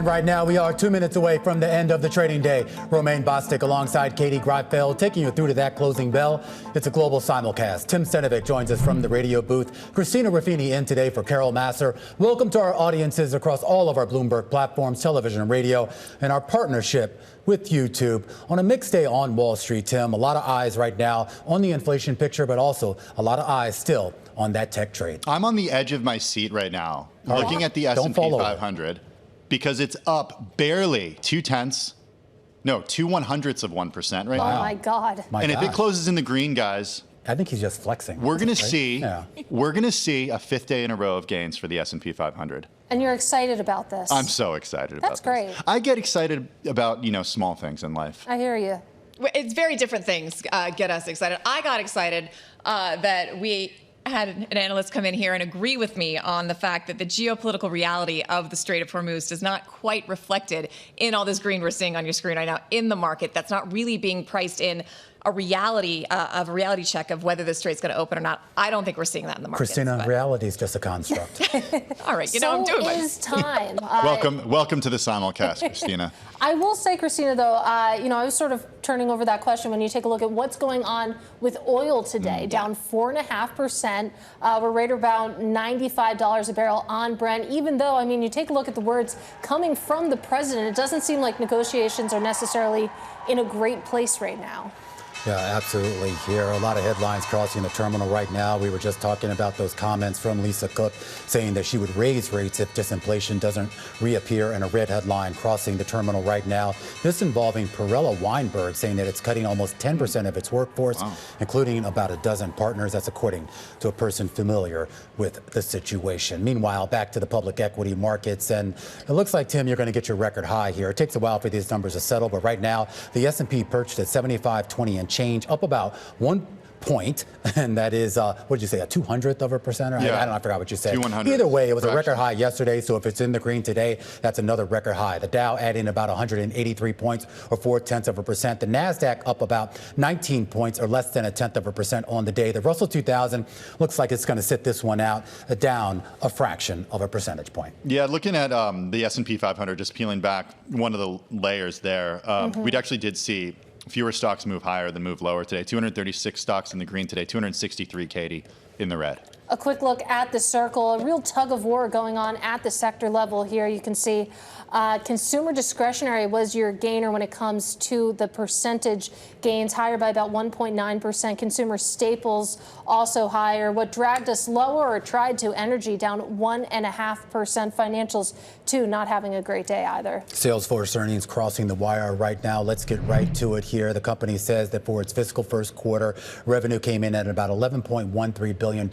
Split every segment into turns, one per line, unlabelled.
And right now we are 2 minutes away from the end of the trading day. Romaine Bostick alongside Katie Greifeld taking you through to that closing bell. It's a global simulcast. Tim Stenovec joins us from the radio booth. Christina Ruffini in today for Carol Masser. Welcome to our audiences across all of our Bloomberg platforms, television and radio, and our partnership with YouTube. On a mixed day on Wall Street, Tim, a lot of eyes right now on the inflation picture, but also a lot of eyes still on that tech trade.
I'm on the edge of my seat right now, looking at the S&P 500, because it's up barely 2/100ths of 1% right now.
Oh my God.
And if it closes in the green, guys,
I think he's just flexing.
We're going to see a fifth day in a row of gains for the S&P 500.
And you're excited about this.
I'm so excited about this.
That's great.
I get excited about, small things in life.
I hear you.
It's very different things get us excited. I got excited that we had an analyst come in here and agree with me on the fact that the geopolitical reality of the Strait of Hormuz is not quite reflected in all this green we're seeing on your screen right now in the market. That's not really being priced in a reality check of whether the strait's going to open or not. I don't think we're seeing that in the market.
Christina, reality is just a construct.
All right, I'm doing my
is time.
Welcome to the simulcast, Christina.
I will say, Christina, though, I was sort of turning over that question when you take a look at what's going on with oil today, down 4.5%. We're right around $95 a barrel on Brent, even though, you take a look at the words coming from the president, it doesn't seem like negotiations are necessarily in a great place right now.
Yeah, absolutely. Here, a lot of headlines crossing the terminal right now. We were just talking about those comments from Lisa Cook saying that she would raise rates if disinflation doesn't reappear, in a red headline crossing the terminal right now. This involving Perella Weinberg saying that it's cutting almost 10% of its workforce, including about a dozen partners. That's according to a person familiar with the situation. Meanwhile, back to the public equity markets, and it looks like, Tim, you're going to get your record high here. It takes a while for these numbers to settle, but right now the S&P perched at 75.20 and change, up about 1 point, and that is, what did you say, a 200th of a percent?
Yeah.
I forgot what you said.
200.
Either way, it was a record high yesterday, so if it's in the green today, that's another record high. The Dow adding about 183 points, or 0.4%. The NASDAQ up about 19 points, or less than 0.1% on the day. The Russell 2000 looks like it's going to sit this one out, down a fraction of a percentage point.
Yeah, looking at the S&P 500, just peeling back one of the layers there, we actually did see fewer stocks move higher than move lower today. 236 stocks in the green today, 263, Katie, in the red.
A quick look at the circle, a real tug of war going on at the sector level here. You can see consumer discretionary was your gainer when it comes to the percentage gains, higher by about 1.9%. Consumer staples also higher. What dragged us lower, or tried to, energy down 1.5%. Financials, too, not having a great day either. Salesforce
earnings crossing the wire right now. Let's get right to it here. The company says that for its fiscal first quarter, revenue came in at about $11.13 billion.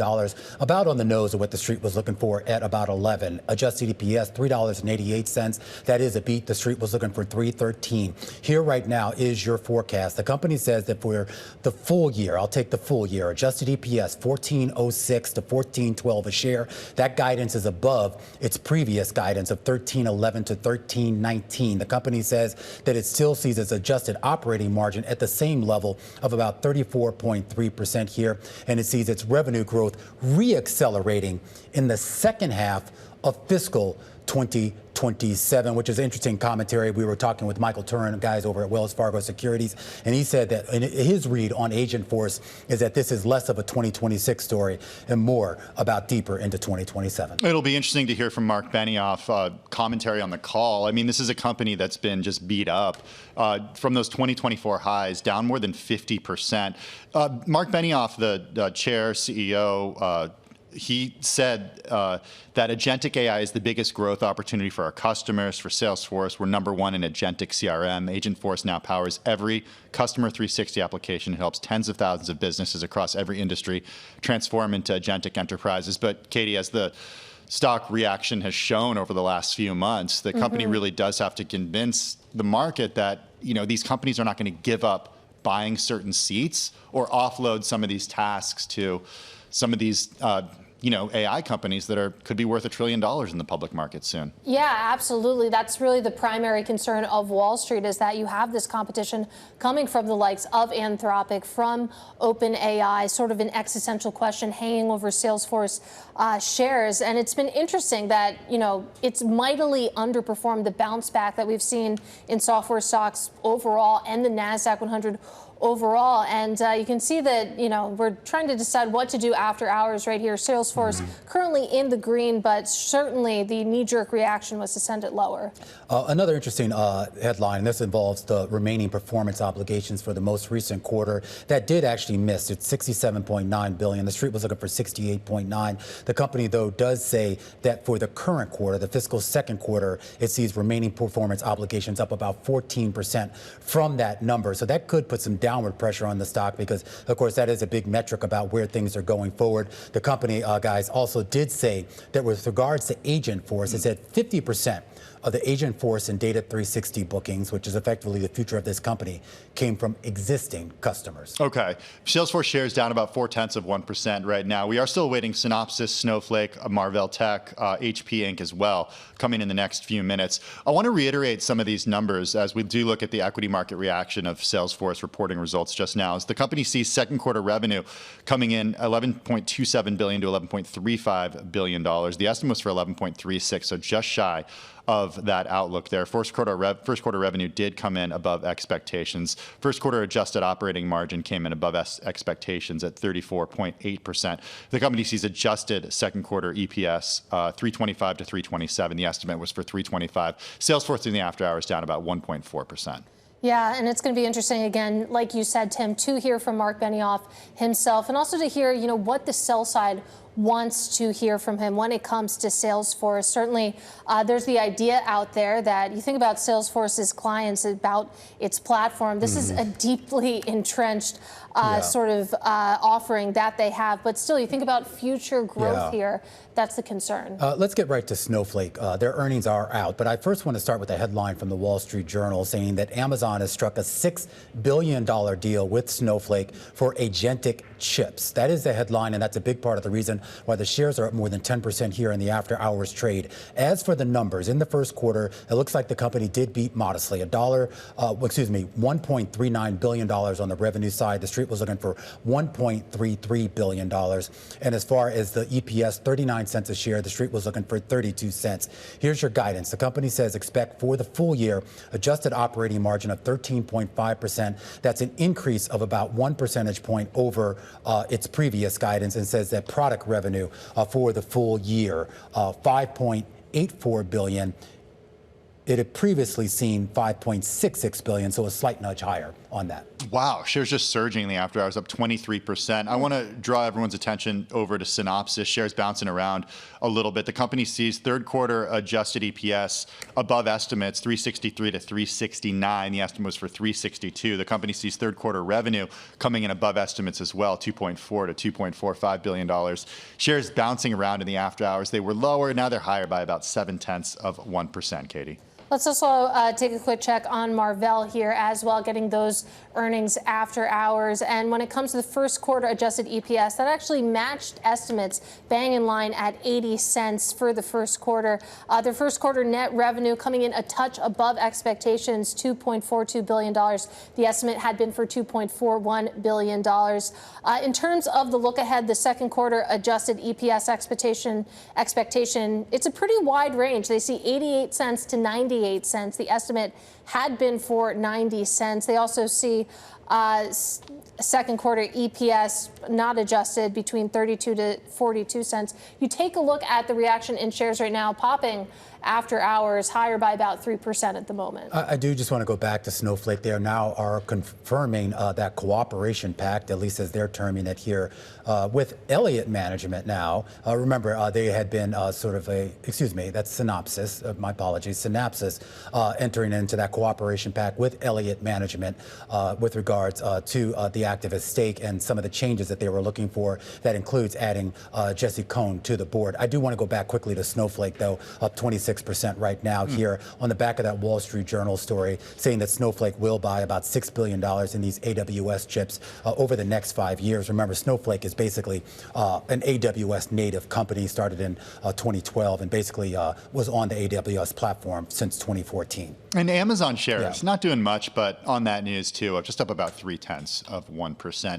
About on the nose of what the street was looking for at about 11. Adjusted EPS, $3.88. That is a beat. The street was looking for $3.13. Here right now is your forecast. The company says that for the full year, I'll take the full year, adjusted EPS, $14.06 to $14.12 a share. That guidance is above its previous guidance of $13.11 to $13.19. The company says that it still sees its adjusted operating margin at the same level of about 34.3% here, and it sees its revenue growth reaccelerating in the second half of fiscal 2027, which is interesting commentary. We were talking with Michael Turin, guys over at Wells Fargo Securities, and he said that his read on Agentforce is that this is less of a 2026 story and more about deeper into 2027.
It'll be interesting to hear from Mark Benioff commentary on the call. This is a company that's been just beat up from those 2024 highs, down more than 50%. Mark Benioff, the chair, CEO, he said that agentic AI is the biggest growth opportunity for our customers, for Salesforce. We're number one in agentic CRM. Agentforce now powers every customer 360 application. It helps tens of thousands of businesses across every industry transform into agentic enterprises. But Katie, as the stock reaction has shown over the last few months, the company really does have to convince the market that these companies are not going to give up buying certain seats or offload some of these tasks to some of these AI companies that could be worth $1 trillion in the public market soon.
Yeah, absolutely. That's really the primary concern of Wall Street, is that you have this competition coming from the likes of Anthropic, from OpenAI, sort of an existential question hanging over Salesforce shares. And it's been interesting that, it's mightily underperformed the bounce back that we've seen in software stocks overall and the NASDAQ 100 overall. And you can see that, we're trying to decide what to do after hours right here. Salesforce currently in the green, but certainly the knee-jerk reaction was to send it lower.
Another interesting headline, and this involves the remaining performance obligations for the most recent quarter. That did actually miss. It's $67.9 billion. The street was looking for $68.9. The company, though, does say that for the current quarter, the fiscal second quarter, it sees remaining performance obligations up about 14% from that number. So that could put some downward pressure on the stock because, of course, that is a big metric about where things are going forward. The company, guys, also did say that with regards to Agentforce, it said 50% of the Agentforce and Data 360 bookings, which is effectively the future of this company, came from existing customers.
Okay. Salesforce shares down about 0.4% right now. We are still waiting Synopsys, Snowflake, Marvell Tech, HP Inc. as well, coming in the next few minutes. I want to reiterate some of these numbers as we do look at the equity market reaction of Salesforce reporting results just now. As the company sees second quarter revenue coming in $11.27 billion to $11.35 billion. The estimate was for 11.36, so just shy of that outlook there. First quarter revenue did come in above expectations. First quarter adjusted operating margin came in above expectations at 34.8%. The company sees adjusted second quarter EPS 325 to 327. The estimate was for 325. Salesforce in the after hours down about 1.4%.
Yeah, and it's going to be interesting, again, like you said, Tim, to hear from Mark Benioff himself, and also to hear, what the sell side wants to hear from him when it comes to Salesforce. Certainly, there's the idea out there that you think about Salesforce's clients, about its platform. This is a deeply entrenched sort of offering that they have. But still, you think about future growth here. That's the concern.
Let's get right to Snowflake. Their earnings are out. But I first want to start with a headline from the Wall Street Journal saying that Amazon has struck a $6 billion deal with Snowflake for agentic chips. That is the headline, and that's a big part of the reason why the shares are up more than 10% here in the after-hours trade. As for the numbers, in the first quarter, it looks like the company did beat modestly. $1.39 billion on the revenue side. The street was looking for $1.33 billion. And as far as the EPS, 39 cents a share. The street was looking for 32 cents. Here's your guidance. The company says expect for the full year adjusted operating margin of 13.5%. That's an increase of about 1 percentage point over its previous guidance, and says that product revenue for the full year, $5.84 billion. It had previously seen $5.66 billion, so a slight nudge higher on that.
Wow, shares just surging in the after hours, up 23%. I want to draw everyone's attention over to Synopsys. Shares bouncing around a little bit. The company sees third quarter adjusted EPS above estimates, 363 to 369. The estimate was for 362. The company sees third quarter revenue coming in above estimates as well, $2.4 to $2.45 billion. Shares bouncing around in the after hours. They were lower, now they're higher by about 0.7%, Katie.
Let's also take a quick check on Marvell here as well, getting those earnings after hours. And when it comes to the first quarter adjusted EPS, that actually matched estimates, bang in line at 80 cents for the first quarter. Their first quarter net revenue coming in a touch above expectations, $2.42 billion. The estimate had been for $2.41 billion. In terms of the look ahead, the second quarter adjusted EPS expectation, it's a pretty wide range. They see 88 cents to 98 cents. The estimate had been for 90 cents. They also see second quarter EPS not adjusted between 32 to 42 cents. You take a look at the reaction in shares right now, popping after hours, higher by about 3% at the moment.
I do just want to go back to Snowflake. They now are confirming that cooperation pact, at least as they're terming it here, with Elliott Management now. Remember, they had been that's Synopsys, my apologies, Synopsys, entering into that cooperation pact with Elliott Management with regards to the activist stake and some of the changes that they were looking for. That includes adding Jesse Cohn to the board. I do want to go back quickly to Snowflake, though, up 26%. 6% right now here on the back of that Wall Street Journal story saying that Snowflake will buy about $6 billion in these AWS chips over the next 5 years. Remember, Snowflake is basically an AWS native company, started in 2012 and basically was on the AWS platform since 2014.
And Amazon shares, not doing much, but on that news too, just up about 0.3%.